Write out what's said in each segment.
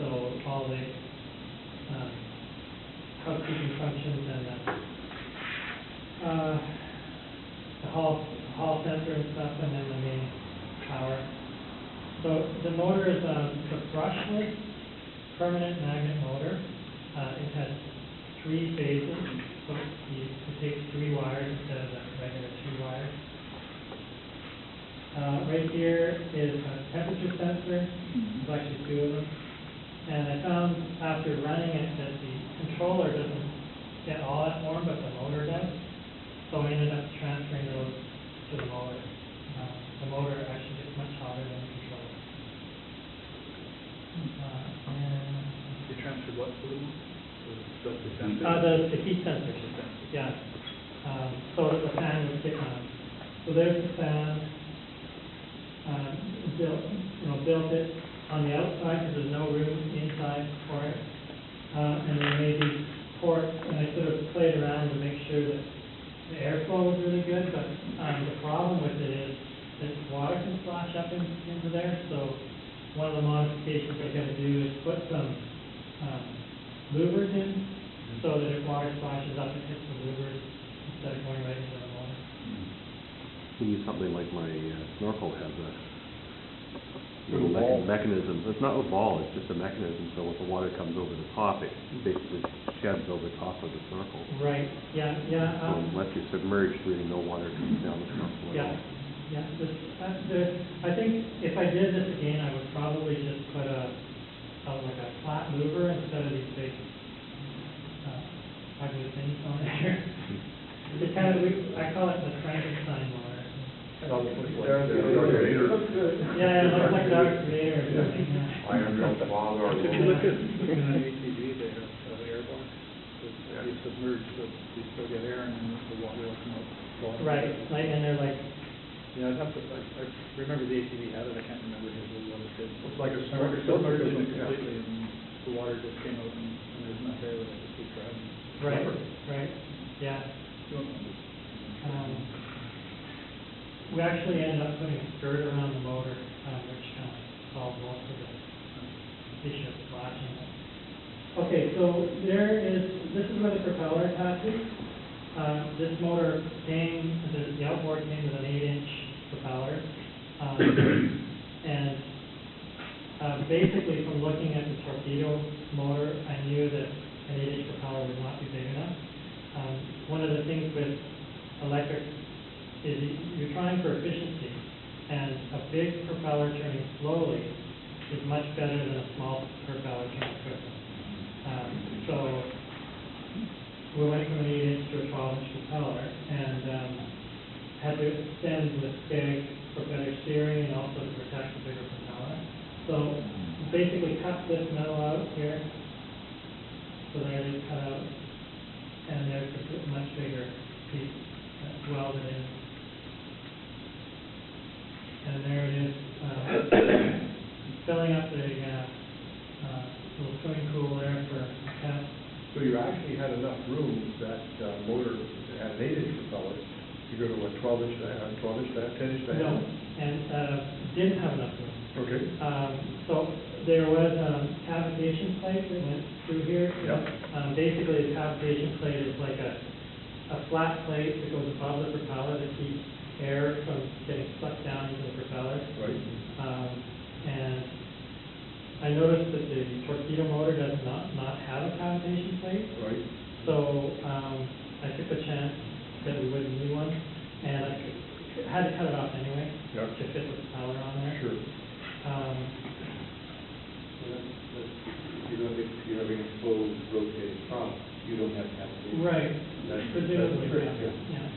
so all the housekeeping functions and the hall sensor and stuff, and then the main power. So the motor is a brushless permanent magnet motor. It has 3 phases, so it takes 3 wires instead of the regular 2 wires. Right here is a temperature sensor. There's actually 2 of them. And I found after running it that the controller doesn't get all that warm, but the motor does. So I ended up transferring those to the motor. The motor actually gets much hotter than the controller. You transferred what to the motor? The sensor? The heat sensor. Yeah. So that the fan would stick on. So there's the fan. Built it on the outside because there's no room inside for it. And then maybe ports, and I sort of played around to make sure that the airflow was really good, but the problem with it is that water can splash up into there, so one of the modifications I'm going to do is put some louvers in so that if water splashes up, it hits the louvers instead of going right into the water. You use something like my snorkel has a little mechanism. It's not a ball, it's just a mechanism, so if the water comes over the top, it basically sheds over top of the snorkel. Right, yeah. So unless you're submerged, really no water comes down the snorkel at all. Yeah, I think if I did this again, I would probably just put like a flat louver instead of these big ugly things on there. It's kind of, I call it the Frankenstein motor. Yeah, it looks like Darth Vader or something. Iron Father or If you look at an ATV, they have air box. They submerge, so you still get air and then the water will come out. Right, and they're like, yeah, I remember the ATV had it, I can't remember what it did. It's like a Submerged it completely and the water just came out and there's enough air that it just keeps driving. right, yeah. We actually ended up putting a skirt around the motor, which kind of solved most of the issue of splashing. Okay, so this is where the propeller attaches. This motor came, the outboard came with an 8-inch propeller. And basically from looking at the torpedo motor, I knew that an 8-inch propeller would not be big enough. One of the things with electric is you're trying for efficiency, and a big propeller turning slowly is much better than a small propeller turning quickly. So we went from an 8-inch to a 12-inch propeller, and had to extend with big for better steering and also to protect the bigger propeller. So basically cut this metal out here, so there it is cut out, and there's a much bigger piece that's welded in. And there it is, filling up the little swimming pool there for a test. So you actually had enough room, that motor had an 8-inch propeller, to go to a 12-inch diameter, 10-inch diameter? No, and didn't have enough room. Okay. So there was a cavitation plate that went through here. Yep. Basically, the cavitation plate is like a flat plate that goes above the propeller to keep air from getting sucked down into the propeller. Right. And I noticed that the torpedo motor does not have a cavitation plate. Right. So I took a chance that we wouldn't need one, and I had to cut it off anyway to fit the propeller on there. Sure. If you have an exposed rotating top, you don't have cavitation. Right. Presumably, yeah.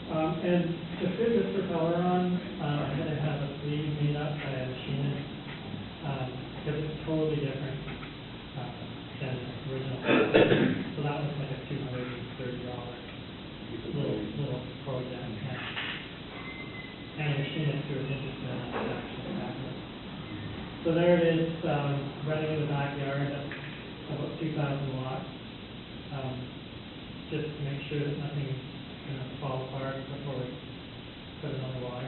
And to fit this propeller on, I had to have a sleeve made up by a machinist because it's totally different than the original propeller. So that was like a $230 little project. And the machinist who was interested in that actually happened. So there it is, running in the backyard at about 2,000 watts. Just to make sure that nothing is going to fall apart before we put it on the water.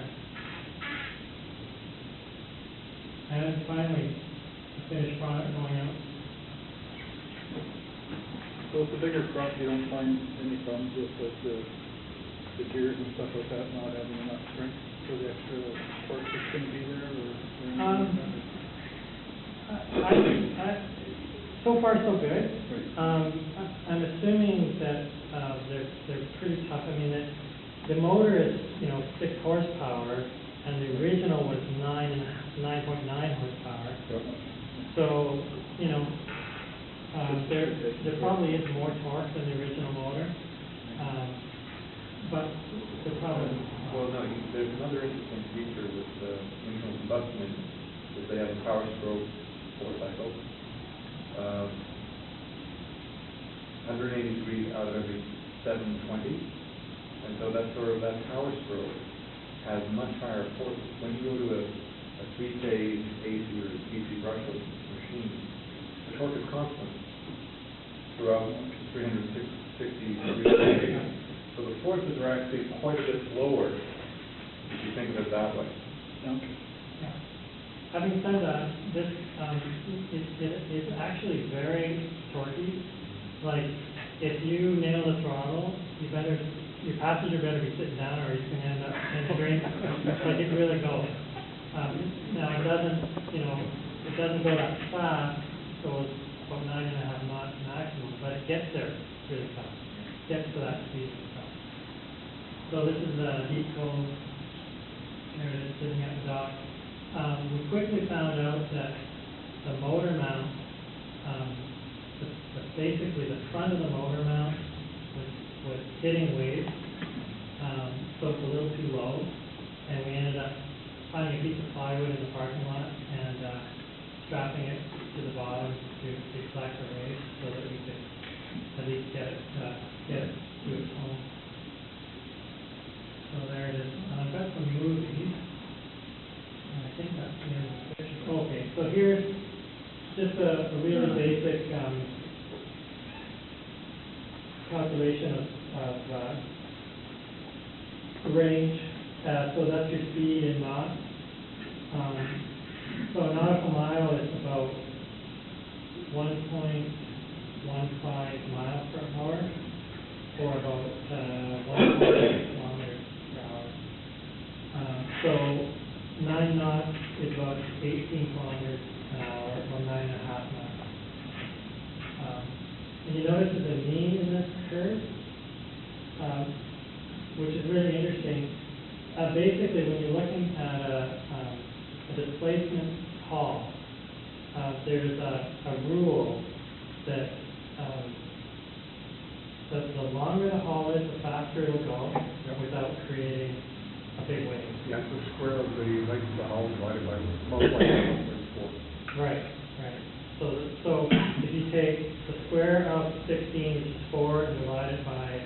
And finally, the finished product going out. So with the bigger truck, you don't find any problems with like the gears and stuff like that not having enough strength for the extra torque that's going to be there, or anything like that? So far, so good. Right. I'm assuming that they're pretty tough. I mean, the motor is 6 horsepower, and the original was 9.9 horsepower. Yep. So there probably is more torque than the original motor, but the problem. Well, no, there's another interesting feature with the internal combustion engine, is they have a power stroke 4 cycle. 180 degrees out of every 720, and so that power stroke has much higher force. When you go to a 3-phase AC or DC brushless machine, the torque is constant throughout 360 degrees. So the forces are actually quite a bit lower if you think of it that way. Okay. Yeah. Having said that, this is actually very torquey. Like, if you nail the throttle, your passenger better be sitting down, or you can end up in a drink. Like, it really goes. Now it doesn't go that fast. It goes about 9.5 knots maximum, but it gets there really fast. Gets to that speed and stuff. So this is a deep cove. There it is, sitting at the dock. We quickly found out that the motor mount, basically the front of the motor mount was hitting waves, so it's a little too low, and we ended up finding a piece of plywood in the parking lot and strapping it to the bottom to deflect the waves so that we could at least get it to its home. So there it is. I've got some movies. I think that's the end of the picture. Okay, so here's just a really basic calculation of range. So that's your speed in knots. So a nautical mile is about 1.15 miles per hour, or about 1.8 kilometers per hour. So 9 knots is about 18 kilometers an hour, or 9.5 knots. And you notice there's a mean in this curve, which is really interesting. Basically, when you're looking at a displacement hull, there's a rule that the longer the hull is, the faster it'll go without creating a big wave. Yeah, the square of the length of the hull divided by multiplied by 4. Right. So if you take the square of 16, which is 4, and divide it by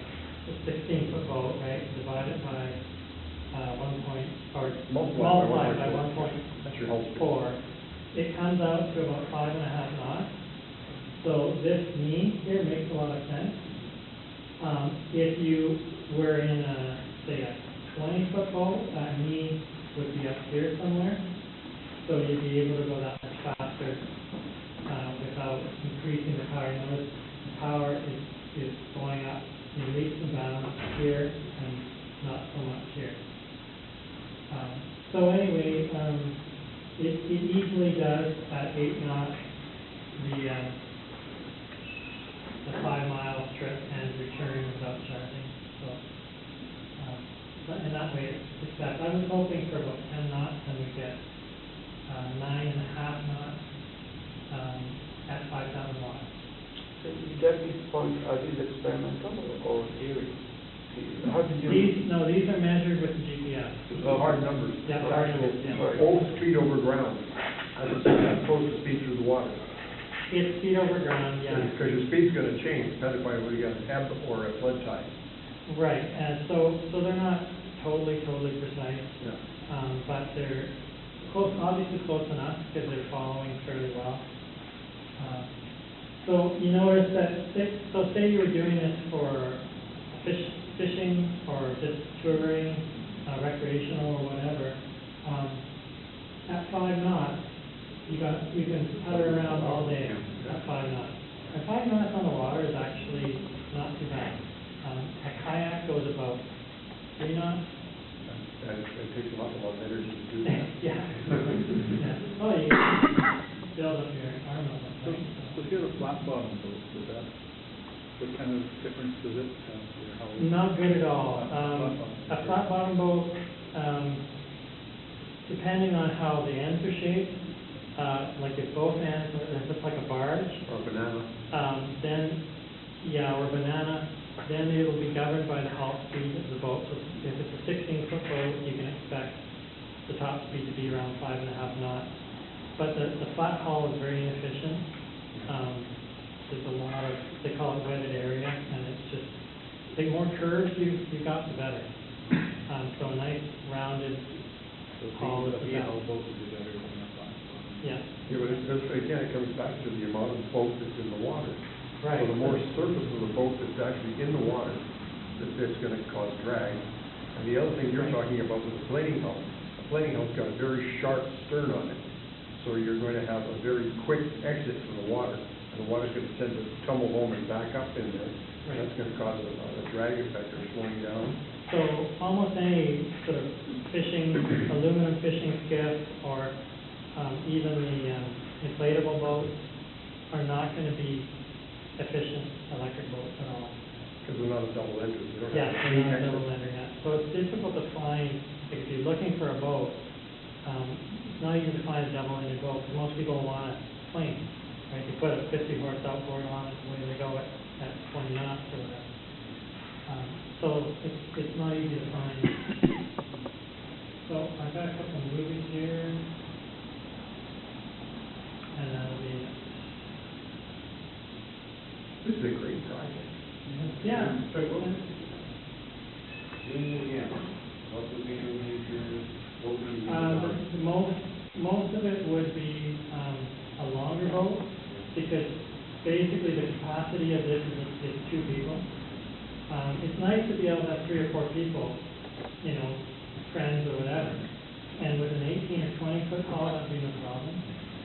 the 16-foot boat, right? Divide it by multiply by 1.4. That's your hull speed. It comes out to about 5.5 knots. So this mean here makes a lot of sense. If you were in say a 20-foot boat, that mean would be up here somewhere. So you'd be able to go that much faster without increasing the power. Notice the power is going up in leaps and bounds here and not so much here. So anyway, it easily does at 8 knots the 5-mile trip and return without charging. So in that way it's fast. I was hoping for about 10 knots, and we get 9.5 knots at 5,000 watts. So you get these points, are these experimental or theory? How did you... These are measured with the GPS. Hard numbers. Yeah, hard numbers, yeah. Old speed over ground, as opposed to speed through the water. It's speed over ground, yeah. Because your speed's going to change depending on whether you got an ebb or a flood tide. Right, and so they're not totally precise, Yeah. but they're close, obviously close enough because they're following fairly well. So you notice that, say you were doing this for fishing or just touring, recreational or whatever, at 5 knots, you can putter around all day at 5 knots. At 5 knots on the water is actually not too bad. A kayak goes about 3 knots. And it takes a lot of energy to do that. Yeah. Yeah. Oh, you can build up your arm on that So, thing. so if you have a flat bottom boat, with that, what kind of difference does it have for how? Not good at all. A flat bottom boat, depending on how the ends are shaped, like if both ends are just like a barge, Or banana. then, or banana, then it will be governed by the hull speed of the boat. So if it's a 16-foot boat, you can expect the top speed to be around 5.5 knots. But the flat hull is very inefficient. There's a lot of, they call it wetted area, and it's just, the more curves you've got, the better. So a nice rounded hull is the best. boat would be better than a flat bottom. Yeah. Yeah, but again, it comes back to the amount of boat that's in the water. Right. So the more surface of the boat that's actually in the water, that's going to cause drag. And the other thing you're talking about with the planing hull, a planing hull's got a very sharp stern on it. So you're going to have a very quick exit from the water. And the water's going to tend to tumble home and back up in there. And that's going to cause a drag effect or slowing down. So almost any sort of fishing, aluminum fishing skiff, or even the inflatable boats are not going to be efficient electric boats at all. Because they're not a double engine. They don't Yeah, have they're any not a exit. double ender yet. So it's difficult to find, like if you're looking for a boat, it's not easy to find a double ended boat, because most people want a plane, right? You put a 50 horse outboard on it, away they go at 20 knots or whatever. So it's not easy to find. So I've got a couple of movies here, and that'll be it. This is a great project. Yeah. Doing it again, what would be your major, what would you do? Most of it would be a longer boat, because basically the capacity of this is 2 people. It's nice to be able to have 3 or 4 people, friends or whatever. And with an 18 or 20 foot hull, that'd be no problem.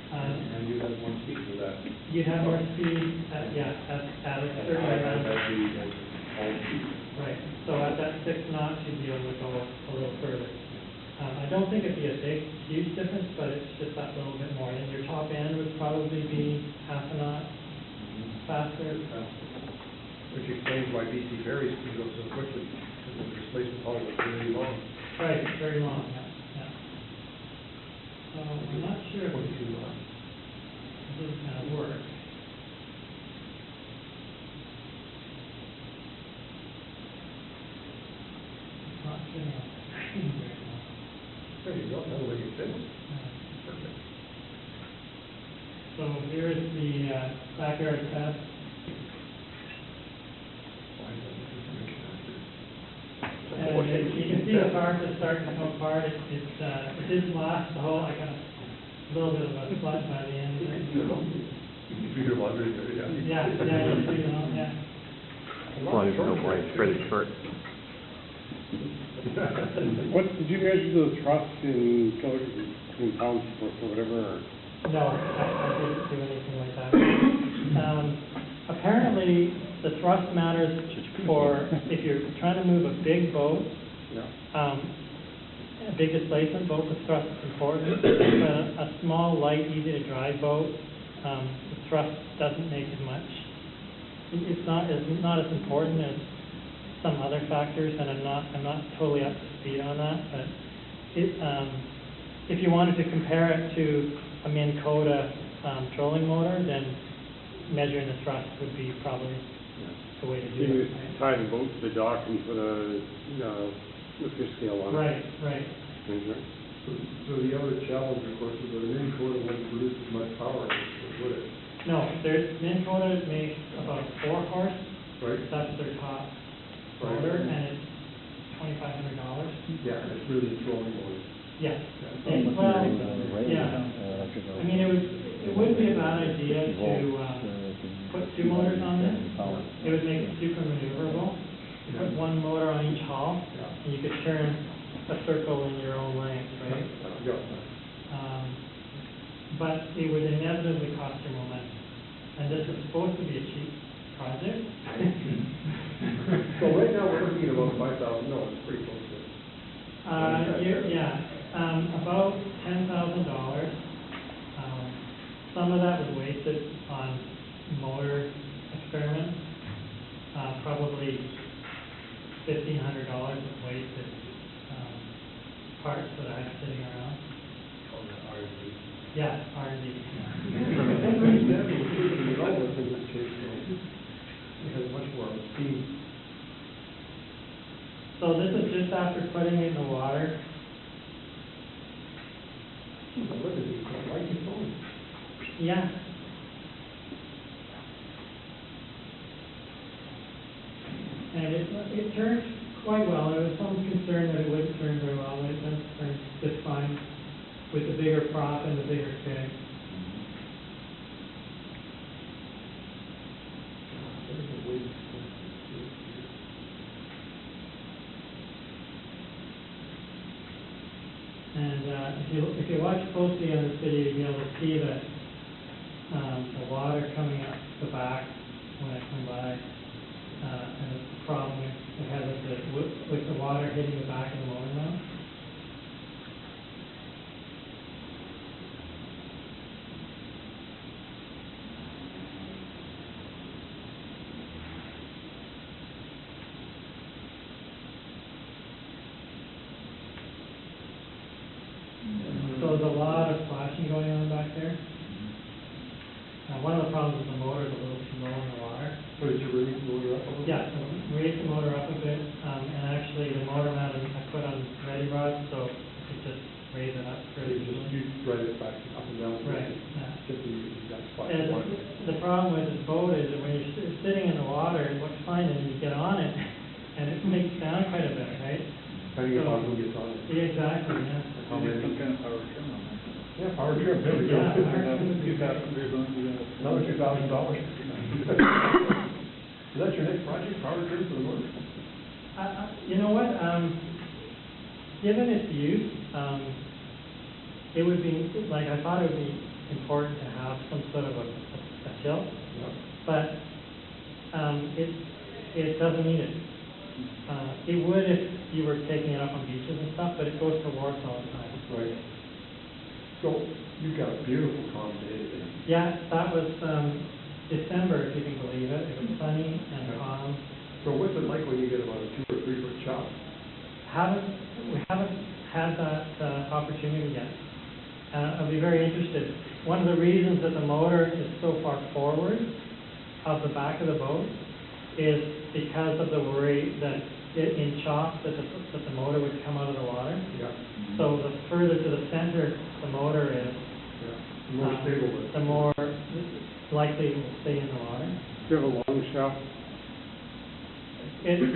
And you have more speed for that. You'd have more speed at a certain amount. Right, so at that 6 knots, you'd be able to go a little further. I don't think it'd be a huge difference, but it's just that little bit more. And your top end would probably be half a knot faster. Which explains why BC ferries can go so quickly, because the displacement hull is really long. Right, very long, yeah. So I'm not sure if 22 knots. this is going to work. It's not getting on the screen very well. There you go, that'll make it fit. Perfect. So here's the backyard test. And you can see the park is starting to come apart. It didn't last the whole, I got a little bit of a flood by the end of it. You do your laundry there, yeah. Yeah. As long as you don't wear shredded shirt. What, did you measure the truss in pounds or whatever? Or? No, I didn't do anything like that. Apparently, the thrust matters for if you're trying to move a big boat, a big displacement boat, the thrust is important. But a small, light, easy to drive boat, the thrust doesn't make as much. It's not as important as some other factors, and I'm not totally up to speed on that. But if you wanted to compare it to a Minn Kota trolling motor, then measuring the thrust would be probably the way to do You it. Right? tie the boat to the dock and put a lift scale on it. Right. Okay. So the other challenge, of course, is that a Minn Kota wouldn't produce as much power as would it? No, Minn Kota makes about 4 horse. Right? That's their top Right. motor, and it's $2,500. Yeah, it's really a trolling motor. Yes. Yeah. I mean, it wouldn't be a bad idea to put 2 motors on this. It would make it super maneuverable. You put 1 motor on each hull, and you could turn a circle in your own length, right? Yeah. but it would inevitably cost you more money. And this is supposed to be a cheap project. So right now, we're looking at about $5,000, pretty close to it. About $10,000. Some of that was wasted on motor experiments. Probably $1,500 of wasted parts that I have sitting around. Oh, the R&D. Yeah, R&D. It has much more steam. So this is just after putting it in the water. Look at these, I like your phone. Yeah. And it turned quite well. There was some concern that it wouldn't turn very well, but it does turn just fine with the bigger prop and the bigger keg. And if you watch closely on this video, you'll be able to see that the water coming up the back when I come by, and the problem it has with the water hitting the back of the motor mount. So there's a lot of splashing going on back there. One of the problems with the motor is a little slow in the water. So did you raise the motor up a little? Yeah, so raise the motor up a bit, and actually the motor mount I put on ready rods, so I could just raise it up So fairly you easily. drive it back up and down. Right, yeah. Just so you got spot And one. the problem with this boat is that when you're sitting in the water, it looks fine, and you get on it, and it makes down quite a bit, right? Depending upon who gets on it. Yeah, exactly, yeah. How many, some kind of power trim on that? Yeah, power trim, there we go. Yeah, power trim. Another $2,000. So that's your next project, power trim for the motor? You know what, given its use, it would be, like, I thought it would be important to have some sort of a tilt, Yeah. but it doesn't need it. It would if you were taking it up on beaches and stuff, but it goes to warts all the time. Right. So you've got a beautiful calm day today. Yeah, that was December, if you can believe it. It was sunny and calm. So what's it like when you get about a 2 or 3 foot chop? We haven't had that opportunity yet. I'll be very interested. One of the reasons that the motor is so far forward of the back of the boat is because of the worry that in chop that the motor would come out of the water. Yeah. So the further to the center the motor is, Yeah. The more stable it is. the more likely it will stay in the water. Do you have a long shaft?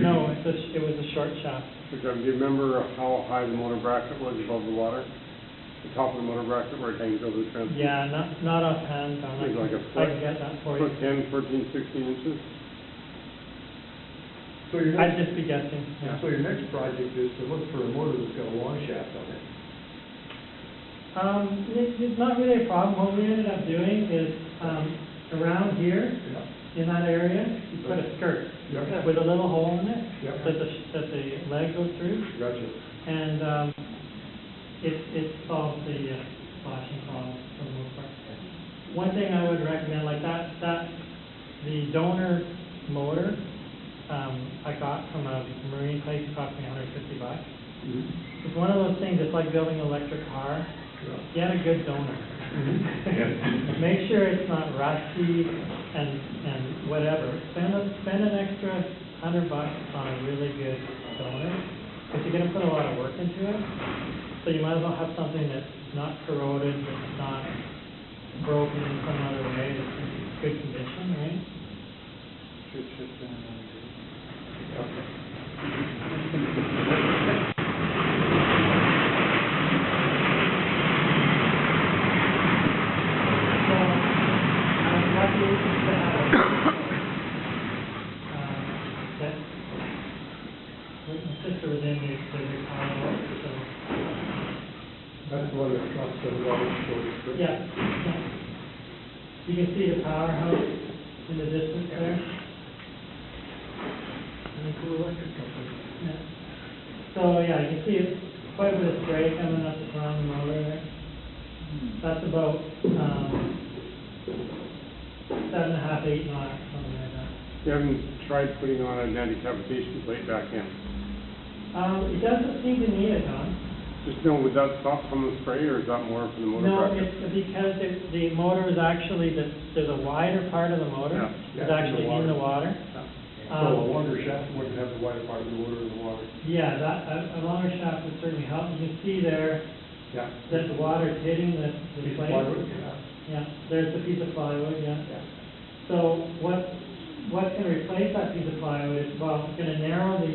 No, it was a short shaft. Okay, do you remember how high the motor bracket was above the water? The top of the motor bracket where it hangs over the fence? Yeah, not offhand, Tom. It's like a I can get that for you. Foot 10, 14, 16 inches? So your I'd next, just be guessing, yeah. so your next project is to look for a motor that's got a long shaft on it. It's not really a problem. What we ended up doing is, around here, Yeah. in that area, you put a skirt Yeah. with a little hole in it Yeah. that the leg goes through, Gotcha. and it solves the splashing problem for the most part. One thing I would recommend, like the donor motor, I got from a marine place, it cost me $150. Mm-hmm. It's one of those things, it's like building an electric car. Yeah. Get a good donor. Make sure it's not rusty and whatever. Spend an extra $100 on a really good donor, because you're gonna put a lot of work into it. So you might as well have something that's not corroded, that's not broken in some other way, that's in good condition, right? That's the one that costs Yeah, yeah. You can see the powerhouse in the distance there. Yeah. So, yeah, you can see quite a bit of spray coming up around the motor there. That's about 7.5, 8 knots, something like that. You haven't tried putting on an anti-cavitation plate back in? It doesn't seem to need it, Don. Just know, would that stop some of the spray, or is that more for the motor No, bracket? it's because the motor is actually, there's a wider part of the motor. Yeah. It's actually in the water. So a longer shaft wouldn't have the wider part of the motor in the water. Yeah, a longer shaft would certainly help. You can see there Yeah. that the water is hitting the Piece of plate. plywood, yeah. Yeah, there's the piece of plywood, yeah. Yeah. So what's going to replace that piece of plywood is, well, it's going to narrow the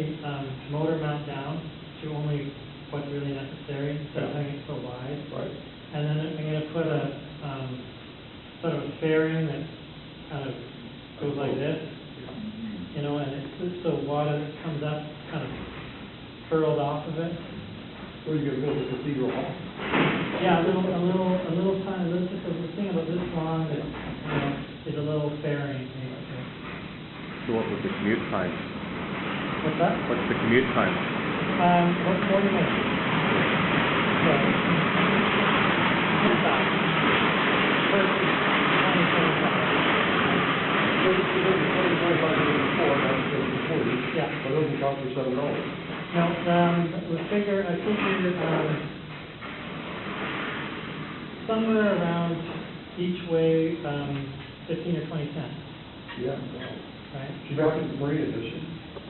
motor mount down to only what's really necessary instead of having it so wide. Right. And then I'm going to put a sort of a fairing that kind of goes like this, you know, and it's so water that comes up kind of furled off of it. So you get a little cathedral hall. Yeah, a little tiny, just a thing about this long that, you know, is a little fairing. So what was the commute time? What's that? What's the commute time? What 40 minutes? So, yeah. But it doesn't count for $7. No, I figured somewhere around each way, 15 or 20 cents, Yeah. right? She got it Marina, does she?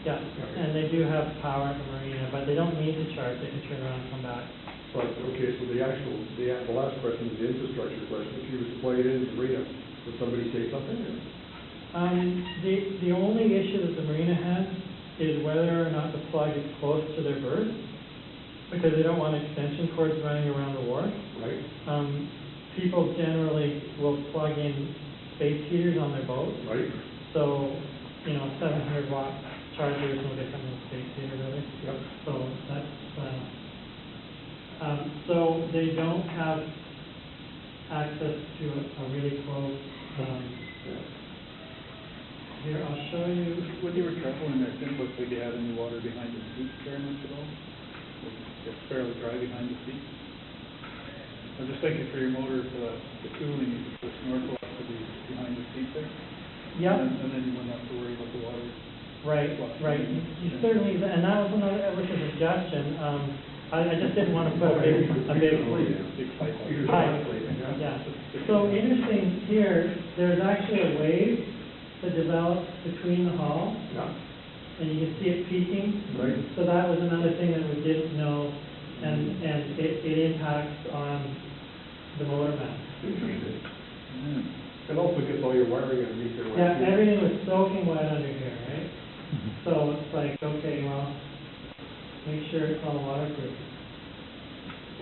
Yeah, and they do have power at the marina, but they don't need to charge, they can turn around and come back. But, okay, so the last question is the infrastructure question. If you were to plug it in the marina, would somebody say something? Or? The only issue that the marina has is whether or not the plug is close to their berth, because they don't want extension cords running around the wharf. Right. People generally will plug in space heaters on their boat. Right. So, 700 watt charger is no different than a space heater, really. Yep. So that's, so they don't have access to a really close, here, I'll show you. When you were traveling there, it didn't look like you had any water behind the seat very much at all. It's fairly dry behind the seat. I'm just thinking for your motor, for the cooling, you could put a snorkel up to be behind the seat there. Yep. And then you wouldn't have to worry about the water. Right. You certainly, and that was another, which is a suggestion. I just didn't want to put a big pipe. Yeah. So interesting here, there's actually a wave that develops between the hull, and you can see it peaking. Right. So that was another thing that we didn't know, and it impacts on the motor mount. Interesting. It also gets all your wiring underneath there. Yeah, everything was soaking wet under here, right? So it's like, okay, well, make sure it's all waterproof.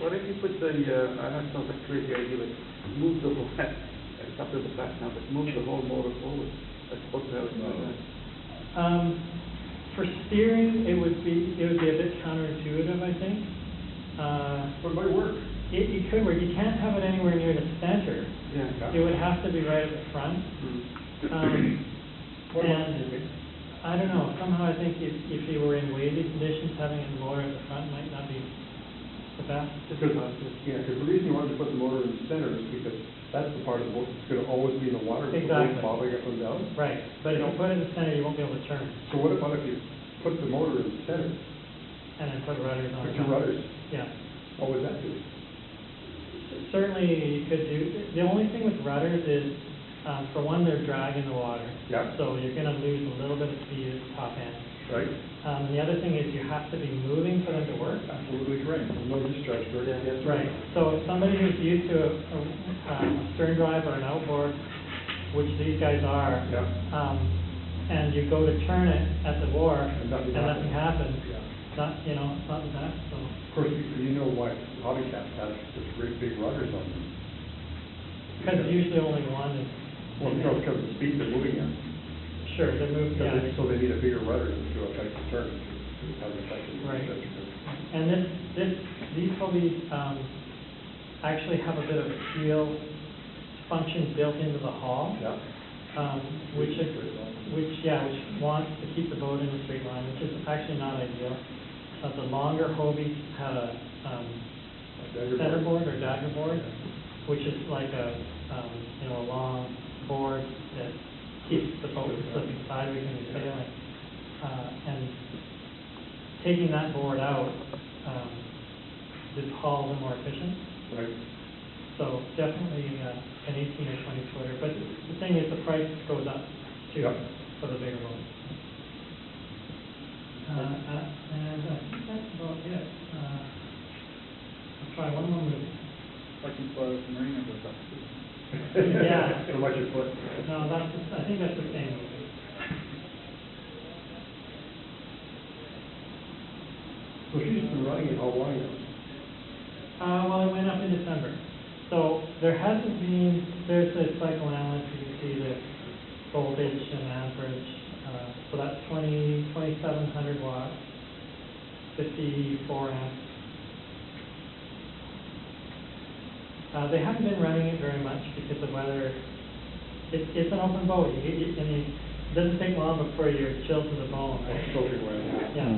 What if you put the, I have some crazy idea, but move the whole, it's up to the back now, but move the whole motor forward. That's supposed to have it like that. For steering, it would be a bit counterintuitive, I think. But it might work. It could work. You can't have it anywhere near the center. Yeah. It would have to be right at the front. And I don't know, somehow I think if you were in wavy conditions, having it lower at the front might not be the best. Because the reason you wanted to put the motor in the center is because that's the part of the boat that's going to always be in the water. With Exactly. the boat bobbing up and down. Right, but if you put it in the center, you won't be able to turn. So what about if you put the motor in the center, And then put rudders on. put two rudders? Yeah. What would that do? Certainly you could do, the only thing with rudders is, for one, they're dragging the water. Yeah. So you're going to lose a little bit of speed at the top end. Right? The other thing is you have to be moving for them to work. Absolutely correct. No discharge, correct? Yes. Right. So if somebody who's used to a stern drive or an outboard, which these guys are, Yeah. And you go to turn it at the wharf And nothing happens, Yeah. it's not the best, so. Of course, you know why hobby cats have such great big rudders on them. Because usually only one is. Well, because of the speed they're moving at. Sure, they move, yeah. So they need a bigger rudder to affect the turn, to have an effect. Right. And these will be, actually have a bit of steel function built into the hull. Yeah. Which wants to keep the boat in a straight line, which is actually not ideal. The longer Hobies had a centerboard or dagger board, which is like a long board that keeps the boat from slipping sideways when you're sailing. And taking that board out, the hull is more efficient. Right. So definitely an 18 or 20 footer, but the thing is the price goes up too Yep. for the bigger ones. And I think that's about it. I'll try one more movie. I can fly with the marina with that. Yeah. So much your foot. No, I think that's the same movie. So she's been running it how long now? Well, it went up in December. So there's a cycle analyst, you can see the voltage and amperage. So that's 2,700 watts, 54 amps. They haven't been running it very much because the weather, it's an open boat. It doesn't take long before you're chilled to the bone, right? Soaking wet. Yeah.